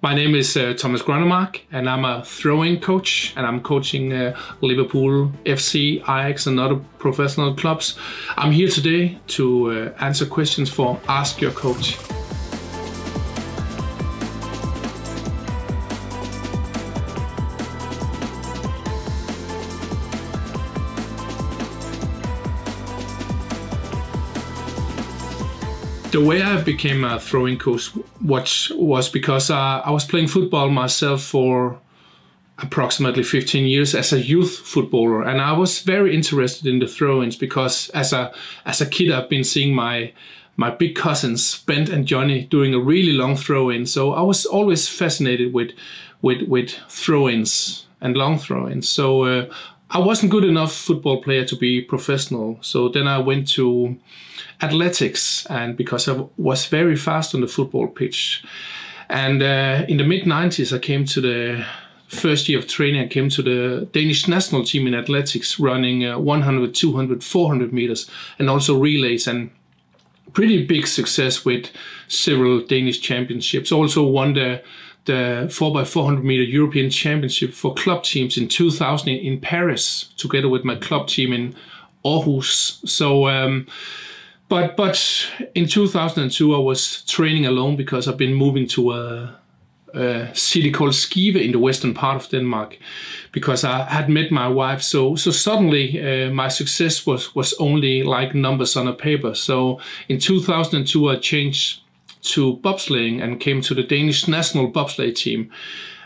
My name is Thomas Gronnemark, and I'm a throwing coach, and I'm coaching Liverpool FC, Ajax, and other professional clubs. I'm here today to answer questions for Ask Your Coach. The way I became a throwing coach was because I was playing football myself for approximately 15 years as a youth footballer, and I was very interested in the throw-ins because as a kid I've been seeing my big cousins Ben and Johnny doing a really long throw-in, so I was always fascinated with throw-ins and long throw-ins. So I wasn't good enough football player to be professional, so then I went to athletics, and because I was very fast on the football pitch. And in the mid-90s I came to the first year of training. I came to the Danish national team in athletics, running 100, 200, 400 meters and also relays, and pretty big success with several Danish championships. Also won the 4x400 meter European Championship for club teams in 2000 in Paris, together with my club team in Aarhus. So but in 2002 I was training alone because I've been moving to a city called Skive in the western part of Denmark, because I had met my wife. So suddenly my success was only like numbers on a paper. So in 2002 I changed to bobsleighing and came to the Danish national bobsleigh team.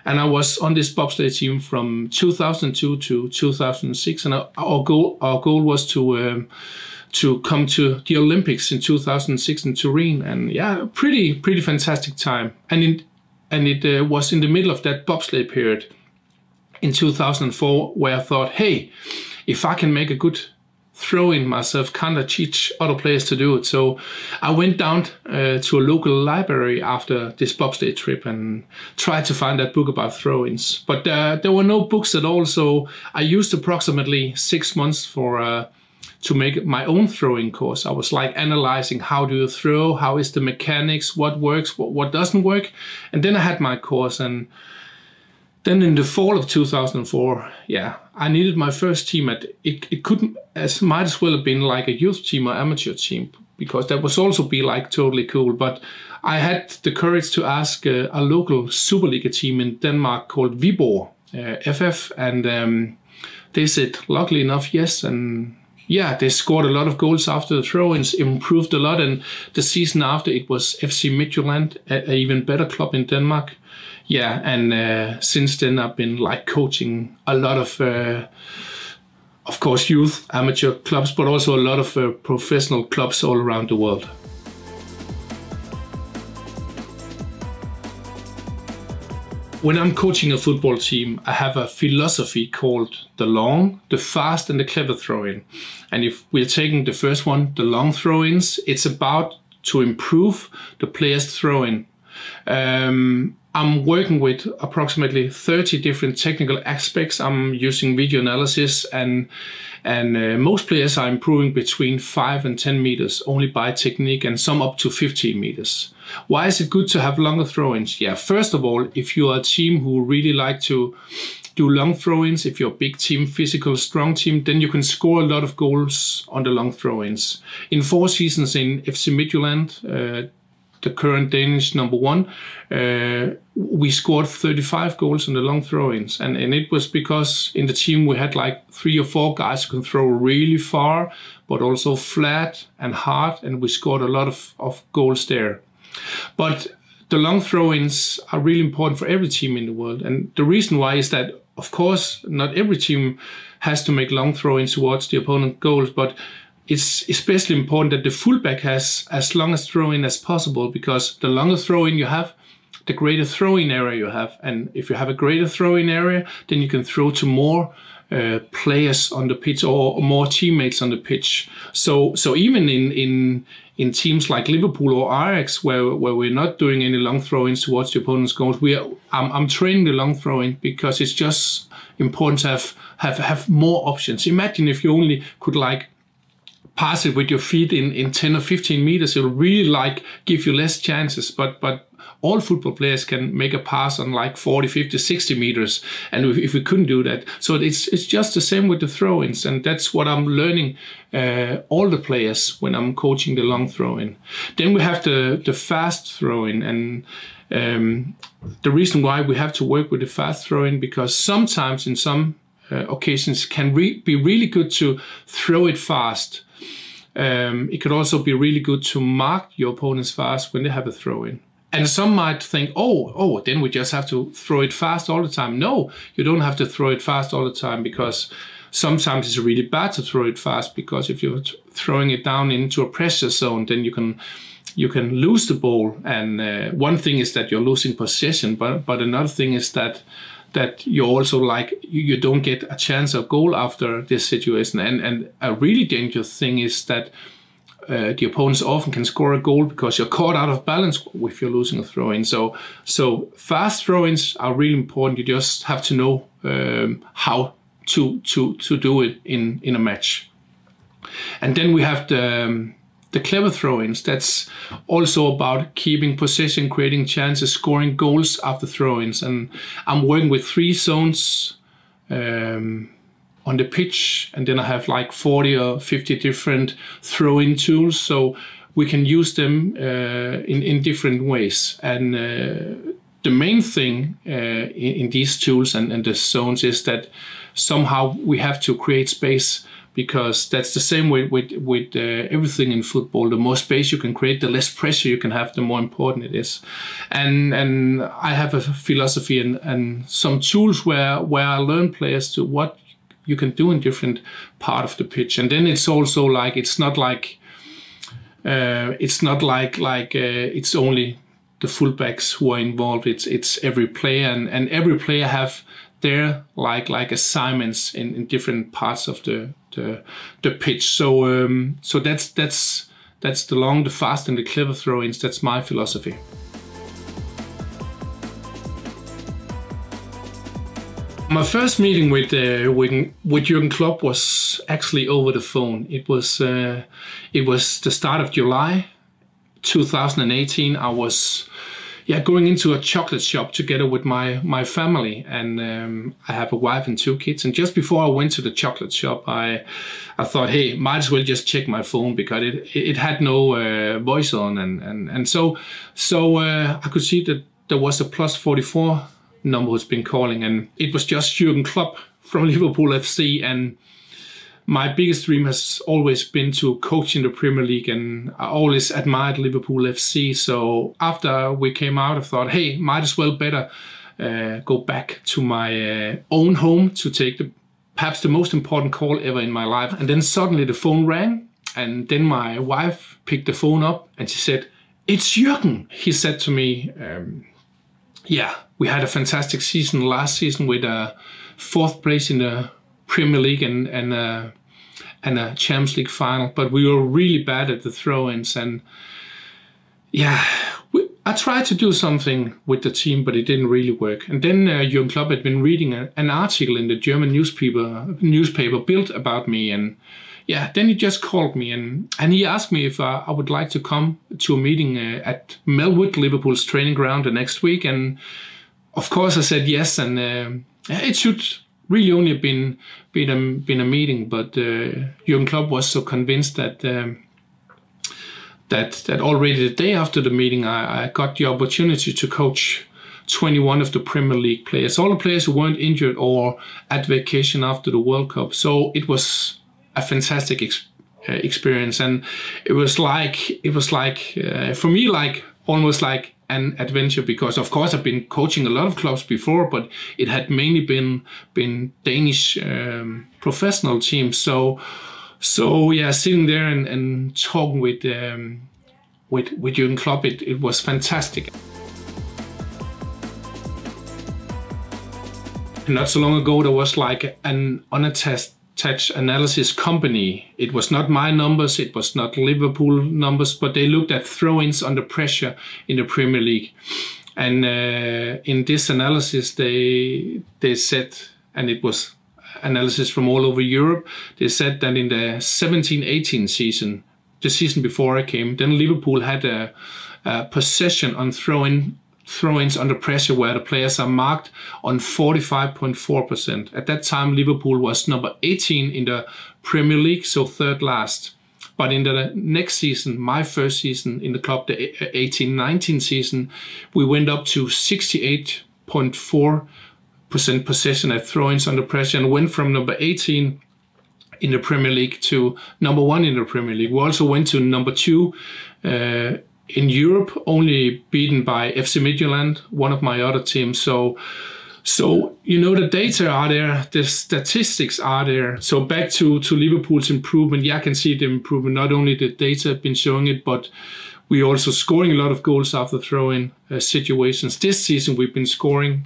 And I was on this bobsleigh team from 2002 to 2006, and our goal was to come to the Olympics in 2006 in Turin. And yeah, pretty fantastic time. And it was in the middle of that bobsleigh period in 2004 where I thought, hey, if I can make a good throw-in myself, can't I teach other players to do it? So I went down to a local library after this bobsleigh trip and tried to find that book about throw-ins. But there were no books at all, so I used approximately 6 months to make my own throwing course. I was like analyzing, how do you throw, how is the mechanics, what works, what doesn't work. And then I had my course, and then in the fall of 2004, yeah, I needed my first team. It might as well have been like a youth team or amateur team, because that would also be like totally cool. But I had the courage to ask a local Superliga team in Denmark called Viborg FF, and they said, luckily enough, yes. And yeah, they scored a lot of goals after the throw-ins, improved a lot, and the season after it was FC Midtjylland, an even better club in Denmark. Yeah, and since then I've been like coaching a lot of course, youth, amateur clubs, but also a lot of professional clubs all around the world. When I'm coaching a football team, I have a philosophy called the long, the fast, and the clever throw-in. And if we're taking the first one, the long throw-ins, it's about to improve the player's throw-in. I'm working with approximately 30 different technical aspects. I'm using video analysis, and most players are improving between 5 and 10 meters only by technique, and some up to 15 meters. Why is it good to have longer throw-ins? Yeah, first of all, if you are a team who really like to do long throw-ins, if you're a big team, physical, strong team, then you can score a lot of goals on the long throw-ins. In 4 seasons in FC Midtjylland, the current Danish number 1, we scored 35 goals on the long throw-ins. And it was because in the team we had like 3 or 4 guys who can throw really far, but also flat and hard, and we scored a lot of goals there. But the long throw-ins are really important for every team in the world. And the reason why is that, of course, not every team has to make long throw-ins towards the opponent's goals, but it's especially important that the fullback has as long a throw-in as possible, because the longer throw-in you have, the greater throw-in area you have. And if you have a greater throw-in area, then you can throw to more players on the pitch or more teammates on the pitch. So even in teams like Liverpool or Ajax, where we're not doing any long throw-ins towards the opponent's goals, I'm training the long throw-in because it's just important to have more options. Imagine if you only could like pass it with your feet in 10 or 15 meters, it'll really like give you less chances. But all football players can make a pass on like 40, 50, 60 meters. And if we couldn't do that, so it's just the same with the throw-ins. And that's what I'm learning all the players when I'm coaching the long throw-in. Then we have the fast throw-in. And the reason why we have to work with the fast throw-in, because sometimes in some occasions can be really good to throw it fast. It could also be really good to mark your opponents fast when they have a throw-in. And some might think, oh, then we just have to throw it fast all the time. No, you don't have to throw it fast all the time, because sometimes it's really bad to throw it fast, because if you're throwing it down into a pressure zone, then you can lose the ball. And one thing is that you're losing possession, but another thing is that you also you don't get a chance of goal after this situation. And a really dangerous thing is that the opponents often can score a goal because you're caught out of balance if you're losing a throw-in. So fast throw-ins are really important. You just have to know how to do it in a match. And then we have the clever throw-ins. That's also about keeping possession, creating chances, scoring goals after throw-ins. And I'm working with 3 zones on the pitch, and then I have like 40 or 50 different throw-in tools, so we can use them in different ways. And the main thing in these tools and the zones is that somehow we have to create space, because that's the same way with everything in football. The more space you can create, the less pressure you can have, the more important it is. And I have a philosophy and some tools where I learn players to what you can do in different part of the pitch. And then it's also like it's not like it's only the fullbacks who are involved. It's every player, and every player have their like assignments in different parts of the pitch. So that's the long, the fast, and the clever throw-ins. That's my philosophy. My first meeting with Jürgen Klopp was actually over the phone. It was the start of July 2018. I was going into a chocolate shop together with my family, and I have a wife and 2 kids. And just before I went to the chocolate shop, I thought, hey, might as well just check my phone, because it had no voice on, and so I could see that there was a +44 number who's been calling, and it was just Jürgen Klopp from Liverpool FC. And my biggest dream has always been to coach in the Premier League, and I always admired Liverpool FC. So after we came out, I thought, hey, might as well better go back to my own home to take perhaps the most important call ever in my life. And then suddenly the phone rang, and then my wife picked the phone up and she said, "It's Jürgen." He said to me, we had a fantastic season last season with a 4th place in the Premier League and a Champions League final, but we were really bad at the throw-ins. And I tried to do something with the team, but it didn't really work. And then Jürgen Klopp had been reading an article in the German newspaper Bild about me, and then he just called me and he asked me if I would like to come to a meeting at Melwood, Liverpool's training ground, the next week. And of course I said yes, and it should really only have been a meeting, but Jürgen Klopp was so convinced that already the day after the meeting I got the opportunity to coach 21 of the Premier League players, all the players who weren't injured or at vacation after the World Cup. So it was a fantastic experience, and it was like for me, like almost like an adventure, because of course I've been coaching a lot of clubs before, but it had mainly been Danish professional teams. So sitting there and talking with Jürgen Klopp, it was fantastic. Not so long ago, there was like an unattached analysis company. It was not my numbers, it was not Liverpool numbers, but they looked at throw-ins under pressure in the Premier League. And in this analysis, they said, and it was analysis from all over Europe, they said that in the 17-18 season, the season before I came, then Liverpool had a possession on throw-ins under pressure, where the players are marked on 45.4%. At that time, Liverpool was number 18 in the Premier League, so third last. But in the next season, my first season in the club, the 18-19 season, we went up to 68.4% possession at throw-ins under pressure, and went from number 18 in the Premier League to number 1 in the Premier League. We also went to number 2 in Europe, only beaten by FC Midtjylland, one of my other teams. So you know, the data are there, the statistics are there. So back to Liverpool's improvement, yeah, I can see the improvement. Not only the data have been showing it, but we're also scoring a lot of goals after throw-in situations. This season we've been scoring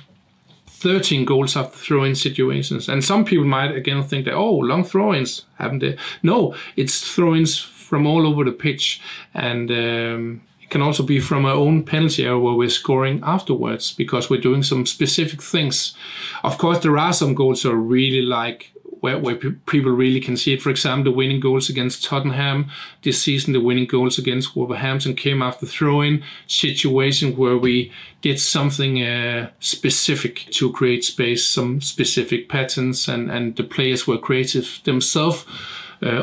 13 goals after throw-in situations. And some people might again think that, oh, long throw-ins, haven't they? No, it's throw-ins from all over the pitch. And it can also be from our own penalty area where we're scoring afterwards, because we're doing some specific things. Of course, there are some goals that are really like where people really can see it. For example, the winning goals against Tottenham this season, the winning goals against Wolverhampton came after throw-in situation where we did something specific to create space, some specific patterns, and the players were creative themselves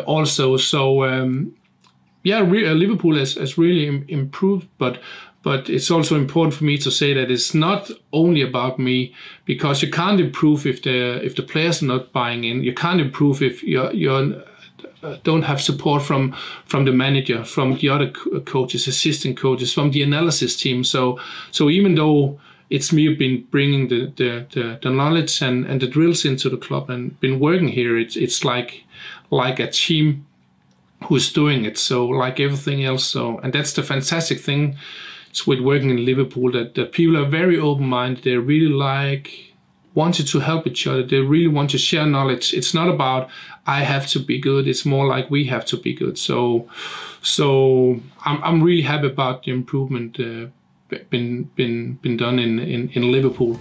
also. So yeah, Liverpool has really improved, but it's also important for me to say that it's not only about me, because you can't improve if the players are not buying in. You can't improve if you don't have support from the manager, from the other coaches, assistant coaches, from the analysis team. So even though it's me who've been bringing the knowledge and the drills into the club and been working here, it's like a team who's doing it. So like everything else. So, and that's the fantastic thing with working in Liverpool, that people are very open-minded. They really wanted to help each other. They really want to share knowledge. It's not about I have to be good. It's more like we have to be good. So I'm really happy about the improvement been done in Liverpool.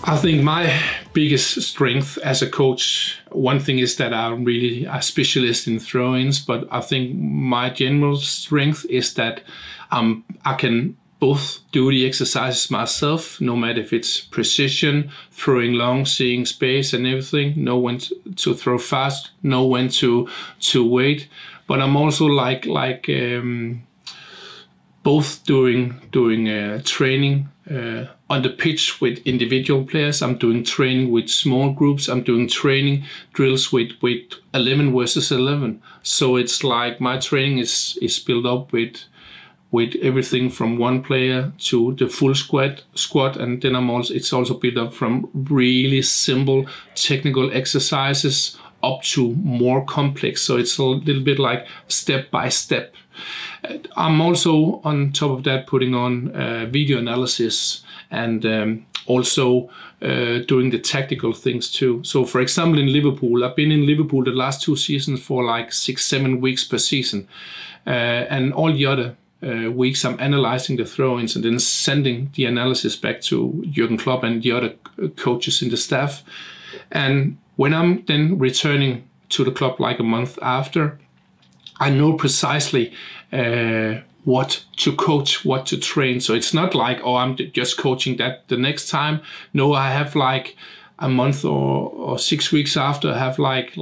I think my biggest strength as a coach, one thing is that I'm really a specialist in throw-ins, but I think my general strength is that I can both do the exercises myself, no matter if it's precision, throwing long, seeing space and everything, know when to throw fast, know when to wait. But I'm also both doing training on the pitch with individual players. I'm doing training with small groups. I'm doing training drills with 11 versus 11. So it's like my training is built up with everything from one player to the full squad, and then it's also built up from really simple technical exercises up to more complex. So it's a little bit like step by step. I'm also on top of that putting on video analysis and also doing the tactical things too. So for example, in Liverpool, I've been in Liverpool the last 2 seasons for like 6-7 weeks per season. And all the other weeks I'm analyzing the throw-ins and then sending the analysis back to Jurgen Klopp and the other coaches in the staff. And when I'm then returning to the club like a month after, I know precisely what to coach, what to train. So it's not like, oh, I'm just coaching that the next time. No, I have like a month or 6 weeks after, I have like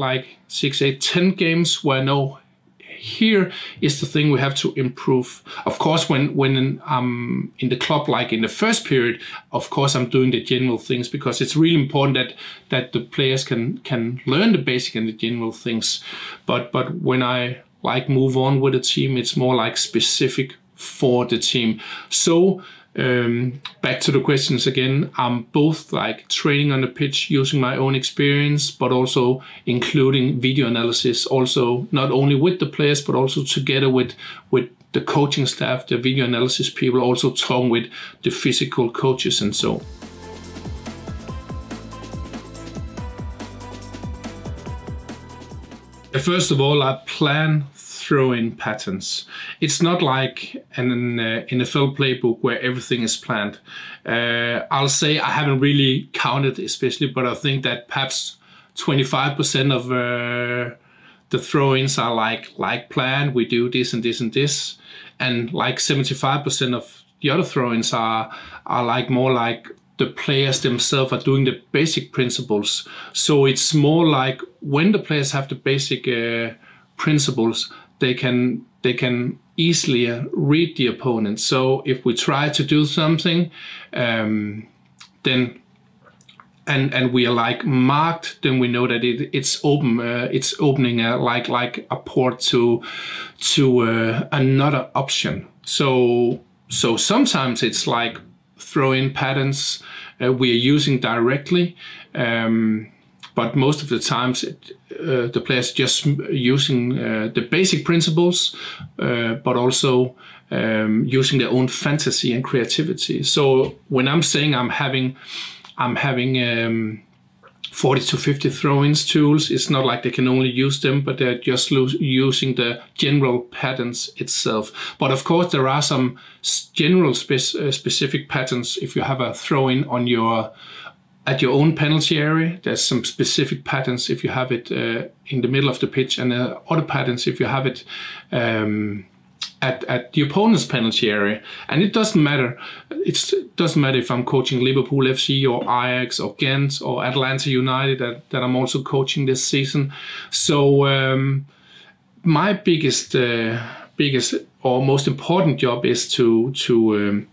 6, 8, 10 games where I know here is the thing we have to improve. Of course, when I'm in the club, like in the first period, of course I'm doing the general things, because it's really important that the players can learn the basic and the general things. But when I move on with the team, it's more like specific for the team. So back to the questions again, I'm both like training on the pitch using my own experience, but also including video analysis, also not only with the players, but also together with the coaching staff, the video analysis people, also talking with the physical coaches and so. First of all, I plan throw-in patterns. It's not like an NFL playbook where everything is planned. I'll say I haven't really counted especially, but I think that perhaps 25% of the throw-ins are like planned. We do this and this and this, and like 75% of the other throw-ins are like more like the players themselves are doing the basic principles. So it's more like when the players have the basic principles, they can easily read the opponent. So if we try to do something, then and we are like marked, then we know that it's open. It's opening like a port to another option. So sometimes it's like throw-in patterns we are using directly, but most of the times the players just using the basic principles, but also using their own fantasy and creativity. So when I'm saying I'm having 40 to 50 throw-ins tools, it's not like they can only use them, but they're just using the general patterns itself. But of course, there are some general specific patterns. If you have a throw-in on at your own penalty area, there's some specific patterns if you have it in the middle of the pitch, and other patterns if you have it at the opponent's penalty area. And it doesn't matter. It doesn't matter if I'm coaching Liverpool FC or Ajax or Ghent or Atlanta United that I'm also coaching this season. So my biggest or most important job is to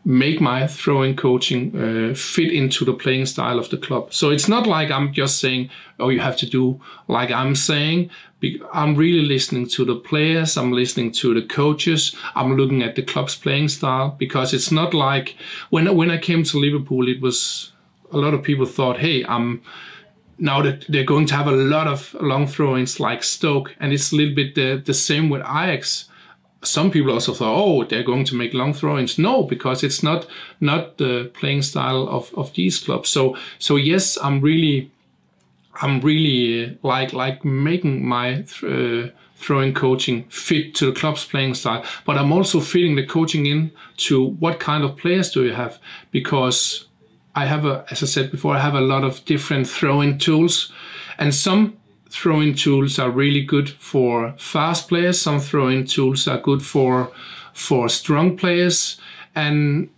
make my throwing coaching fit into the playing style of the club. So it's not like I'm just saying, oh, you have to do like I'm saying. I'm really listening to the players, I'm listening to the coaches, I'm looking at the club's playing style, because it's not like when I came to Liverpool, it was a lot of people thought, hey, now that they're going to have a lot of long throw-ins like Stoke, and it's a little bit the same with Ajax. Some people also thought, oh, they're going to make long throw-ins. No, because it's not the playing style of these clubs. So yes, I'm really like making my throwing coaching fit to the club's playing style, but I'm also fitting the coaching in to what kind of players do you have, because I have as I said before, I have a lot of different throwing tools, and some throwing tools are really good for fast players. Some throwing tools are good for strong players, and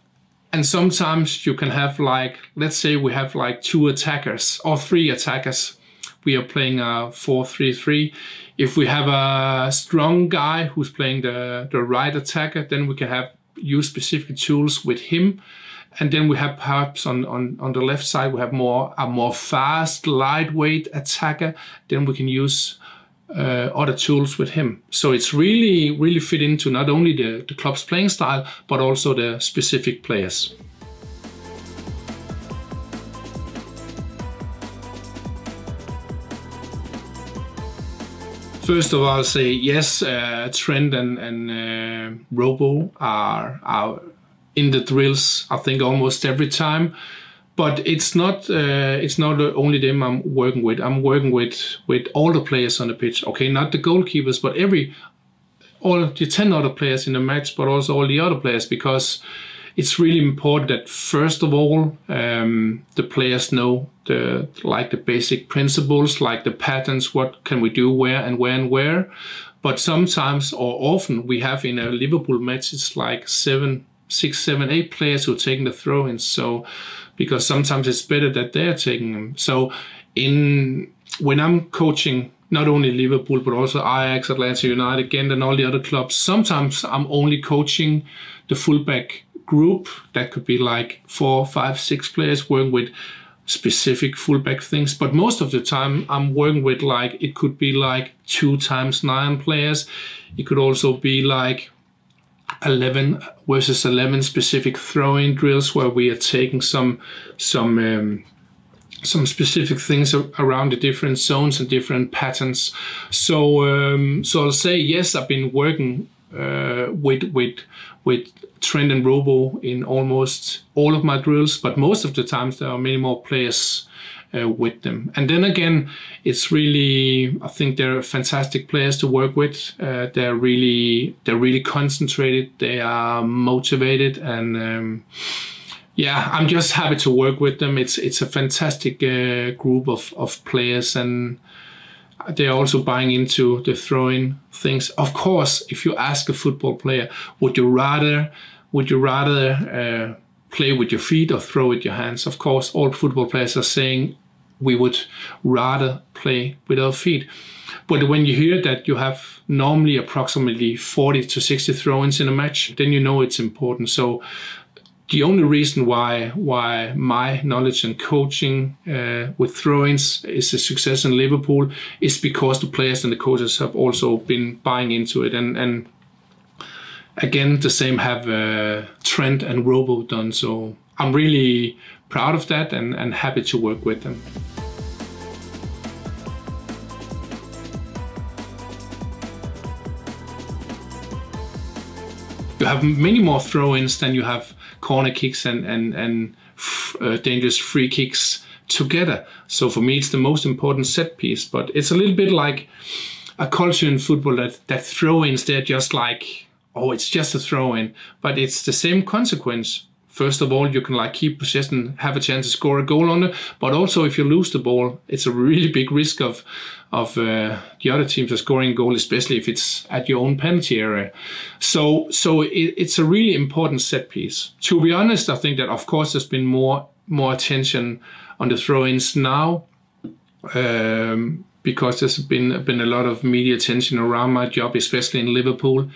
sometimes you can have like, let's say we have like 2 attackers or 3 attackers. We are playing a 4-3-3. If we have a strong guy who's playing the right attacker, then we can use specific tools with him. And then we have perhaps on the left side, we have a more fast, lightweight attacker. Then we can use other tools with him. So it's really fit into not only the club's playing style, but also the specific players. First of all, I'll say yes, Trent and Robo are in the drills, I think, almost every time. But it's not only them I'm working with. I'm working with all the players on the pitch. Okay, not the goalkeepers, but all the 10 other players in the match, but also all the other players, because it's really important that first of all the players know the basic principles, like the patterns, what can we do where and where. But sometimes or often we have in a Liverpool match, it's like 6, 7, 8 players who are taking the throw-ins. So because sometimes it's better that they're taking them. So when I'm coaching not only Liverpool but also Ajax, Atlanta United, Ghent and all the other clubs, sometimes I'm only coaching the fullback group. That could be like 4, 5, 6 players working with specific fullback things. But most of the time I'm working with it could be like 2 times 9 players. It could also be like 11 versus 11 specific throw-in drills where we are taking some specific things around the different zones and different patterns. So I'll say yes, I've been working with Trent and Robo in almost all of my drills, but most of the times there are many more players with them. And then again, it's really, I think they're fantastic players to work with. They're really concentrated. They are motivated, and yeah, I'm just happy to work with them. It's a fantastic group of players, and they're also buying into the throwing things. Of course, if you ask a football player, would you rather play with your feet or throw with your hands? Of course, all football players are saying we would rather play with our feet. But when you hear that you have normally approximately 40 to 60 throw-ins in a match, then you know it's important. So the only reason why my knowledge and coaching with throw-ins is a success in Liverpool is because the players and the coaches have also been buying into it. And again, the same have Trent and Robo done. So I'm really proud of that and happy to work with them. You have many more throw-ins than you have corner kicks and dangerous free kicks together. So for me, it's the most important set piece. But it's a little bit like a culture in football that throw-ins, they're just like, oh, it's just a throw-in. But it's the same consequence. First of all, you can like keep possession, have a chance to score a goal on it. But also, if you lose the ball, it's a really big risk of the other teams are scoring a goal, especially if it's at your own penalty area. So it's a really important set piece. To be honest, I think that of course there's been more attention on the throw-ins now because there's been a lot of media attention around my job, especially in Liverpool.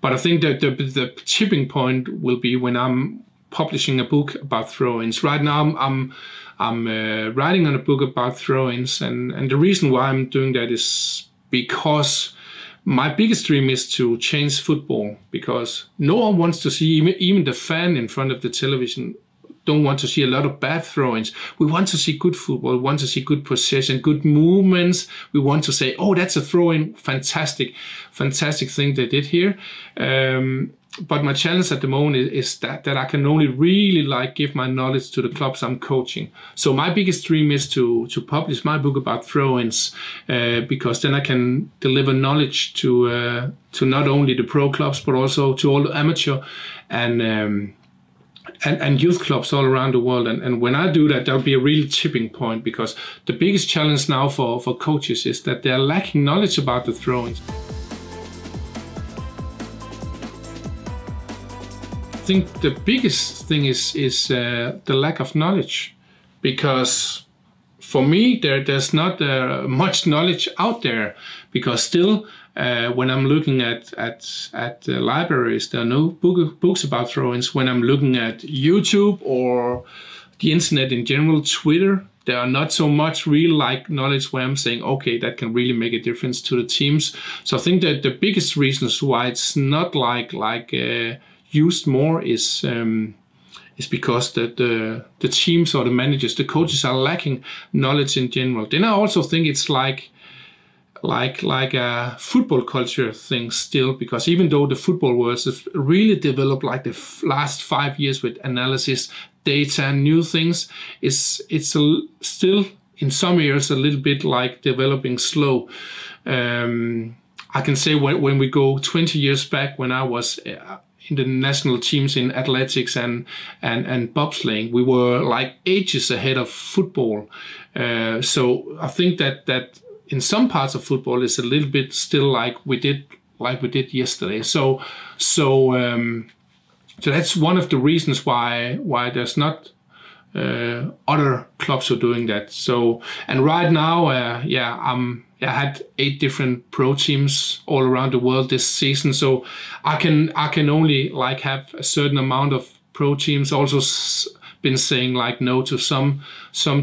But I think that the tipping point will be when I'm publishing a book about throw-ins. Right now, I'm writing on a book about throw-ins, and the reason why I'm doing that is because my biggest dream is to change football, because no one wants to see, even the fan in front of the television don't want to see a lot of bad throw-ins. We want to see good football, we want to see good possession, good movements. We want to say, oh, that's a throw-in, fantastic thing they did here. But my challenge at the moment is that I can only really like give my knowledge to the clubs I'm coaching. So my biggest dream is to publish my book about throw-ins, because then I can deliver knowledge to not only the pro clubs but also to all the amateur and youth clubs all around the world. And when I do that, there'll be a real tipping point, because the biggest challenge now for coaches is that they're lacking knowledge about the throw-ins. I think the biggest thing is the lack of knowledge, because for me there's not much knowledge out there, because still when I'm looking at libraries, there are no books about throw-ins. When I'm looking at YouTube or the internet in general, Twitter, there are not so much real knowledge where I'm saying, okay, that can really make a difference to the teams. So I think that the biggest reasons why it's not used more is because the teams or the managers, the coaches are lacking knowledge in general. Then I also think it's like a football culture thing still, because even though the football world has really developed like the last 5 years with analysis, data and new things, it's still in some areas a little bit like developing slow. I can say when we go 20 years back, when I was in the national teams in athletics and bobsleighing, we were like ages ahead of football. So I think that in some parts of football it's a little bit still like we did yesterday. So that's one of the reasons why there's not other clubs who are doing that. So, and right now, I had 8 different pro teams all around the world this season. So I can only have a certain amount of pro teams. Also been saying no to some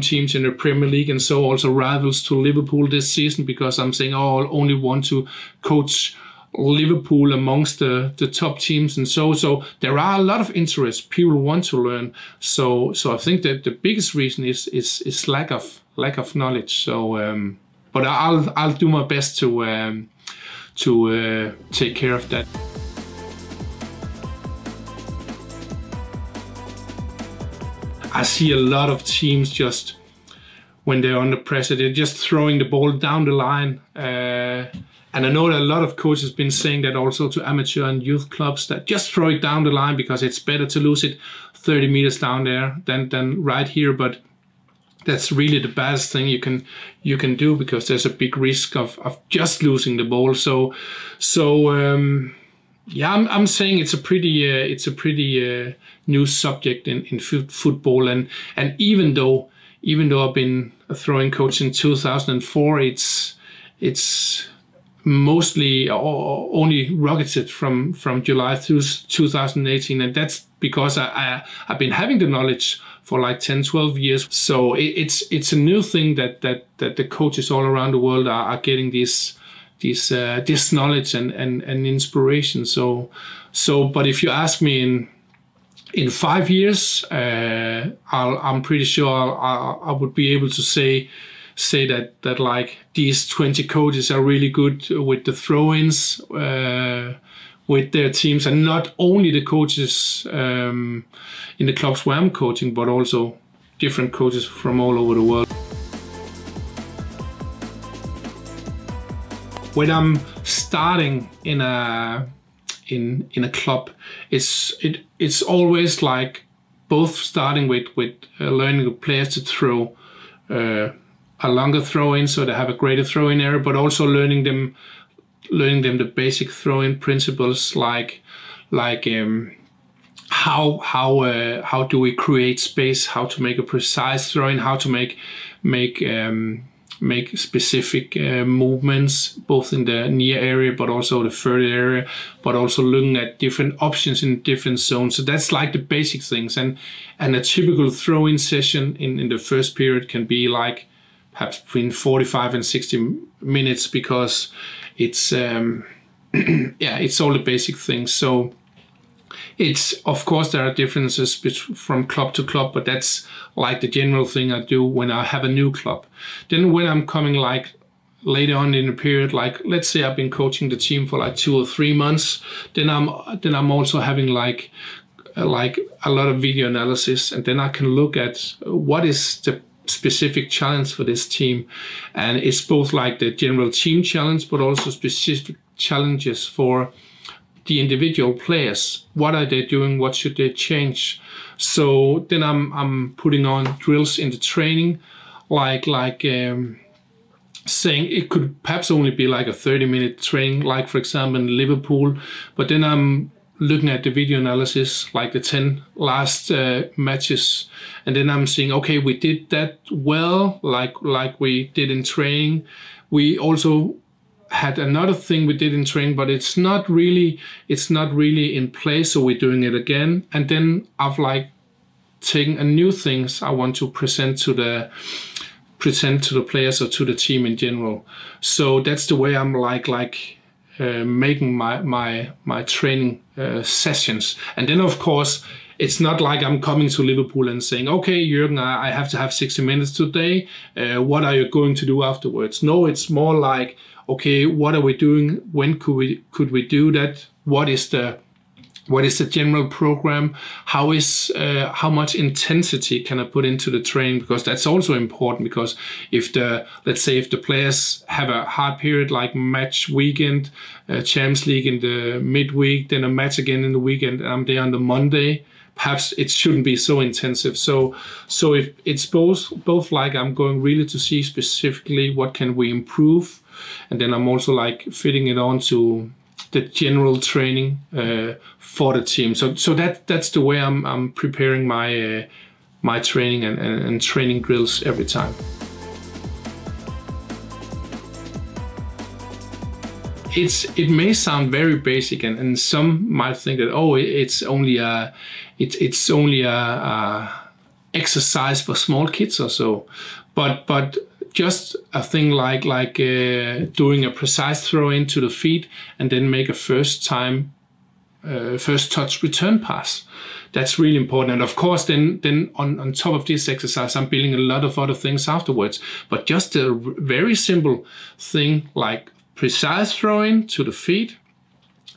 teams in the Premier League, and so also rivals to Liverpool this season, because I'm saying, oh, I'll only want to coach Liverpool amongst the top teams, and so there are a lot of interest. People want to learn. So I think that the biggest reason is lack of knowledge. So but I'll do my best to take care of that. I see a lot of teams just when they're under pressure, they're just throwing the ball down the line. And I know that a lot of coaches have been saying that also to amateur and youth clubs, that just throw it down the line because it's better to lose it 30 meters down there than right here. But that's really the baddest thing you can do, because there's a big risk of just losing the ball. Yeah, I'm saying it's a pretty new subject in football, and even though I've been a throwing coach in 2004, it's mostly only rocketed from July through 2018, and that's because I've been having the knowledge for like 10-12 years. So it's a new thing that the coaches all around the world are getting this knowledge and inspiration. So but if you ask me in 5 years, I'm pretty sure I would be able to say that like these 20 coaches are really good with the throw-ins with their teams, and not only the coaches in the clubs where I'm coaching, but also different coaches from all over the world. When I'm starting in a club, it's always like both starting with learning the players to throw a longer throw-in, so they have a greater throw-in area, but also learning them the basic throw-in principles, like how do we create space, how to make a precise throw-in, how to make specific movements, both in the near area but also the further area, but also looking at different options in different zones. So that's like the basic things, and a typical throw-in session in the first period can be like perhaps between 45 and 60 minutes, because it's it's all the basic things. So it's, of course, there are differences from club to club, but that's like the general thing I do when I have a new club. Then when I'm coming like later on in the period, like let's say I've been coaching the team for like 2 or 3 months, then I'm also having like a lot of video analysis, and then I can look at what is the specific challenge for this team, and it's both like the general team challenge, but also specific challenges for the individual players. What are they doing? What should they change? So then I'm putting on drills in the training, like saying it could perhaps only be like a 30-minute training, like for example in Liverpool, but then I'm looking at the video analysis, like the 10 last matches, and then I'm saying, okay, we did that well, like we did in training. We also had another thing we did in training, but it's not really in place, so we're doing it again. And then I've like taken a new things I want to present to the players or to the team in general. So that's the way I'm making my training sessions. And then of course it's not like I'm coming to Liverpool and saying, okay, Jürgen, I have to have 60 minutes today. What are you going to do afterwards? No, it's more like, okay, what are we doing? When could we do that? What is the general program? How much intensity can I put into the training? Because that's also important, because let's say if the players have a hard period like match weekend, Champions League in the midweek, then a match again in the weekend, and I'm there on the Monday, perhaps it shouldn't be so intensive. So if it's both like I'm going really to see specifically what can we improve, and then I'm also like fitting it on to the general training for the team. So that's the way I'm preparing my training and training drills every time. It may sound very basic, and some might think that, oh, it's only a exercise for small kids or so, but just a thing like doing a precise throw into the feet and then make a first touch return pass. That's really important. And of course, then on top of this exercise, I'm building a lot of other things afterwards. But just a very simple thing like precise throw in to the feet,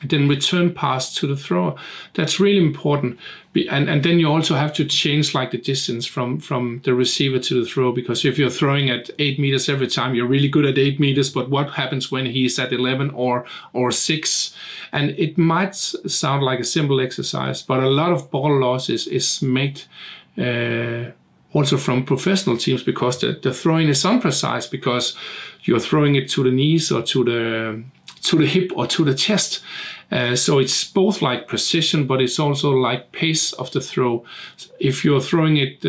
and then return pass to the thrower. That's really important. And then you also have to change like the distance from the receiver to the thrower, because if you're throwing at 8 meters every time, you're really good at 8 meters, but what happens when he's at 11 or 6? And it might sound like a simple exercise, but a lot of ball loss is made also from professional teams, because the throwing is imprecise, because you're throwing it to the knees or to the hip or to the chest. So it's both like precision, but it's also like pace of the throw. If you're throwing it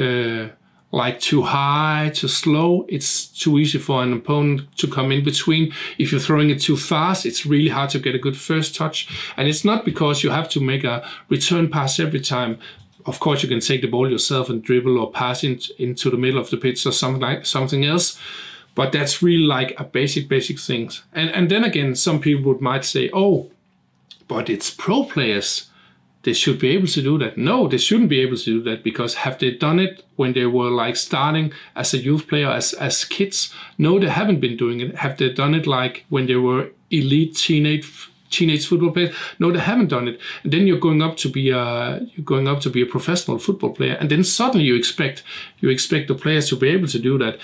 like too high, too slow, it's too easy for an opponent to come in between. If you're throwing it too fast, it's really hard to get a good first touch. And it's not because you have to make a return pass every time. Of course, you can take the ball yourself and dribble or pass into the middle of the pitch or something else. But that's really like a basic things. And then again, some people might say, oh, but it's pro players. They should be able to do that. No, they shouldn't be able to do that, because have they done it when they were like starting as a youth player, as kids? No, they haven't been doing it. Have they done it like when they were elite teenage football players? No, they haven't done it. And then you're going up to be a professional football player, and then suddenly you expect the players to be able to do that.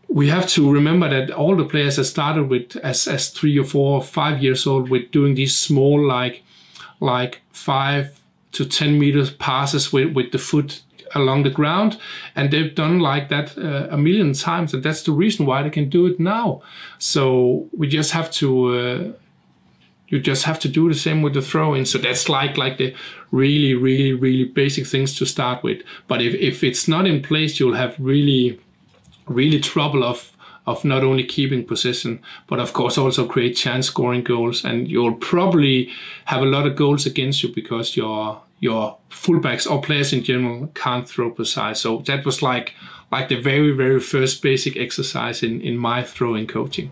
We have to remember that all the players that started with as 3 or 4 or 5 years old with doing these small like 5 to 10 meters passes with the foot along the ground, and they've done like that a million times, and that's the reason why they can do it now. So we just have to you just have to do the same with the throw-in. So that's like the really basic things to start with. But if it's not in place, you'll have really trouble of not only keeping possession, but of course also create chance scoring goals. And you'll probably have a lot of goals against you because your fullbacks or players in general can't throw precise. So that was like the very first basic exercise in my throwing coaching.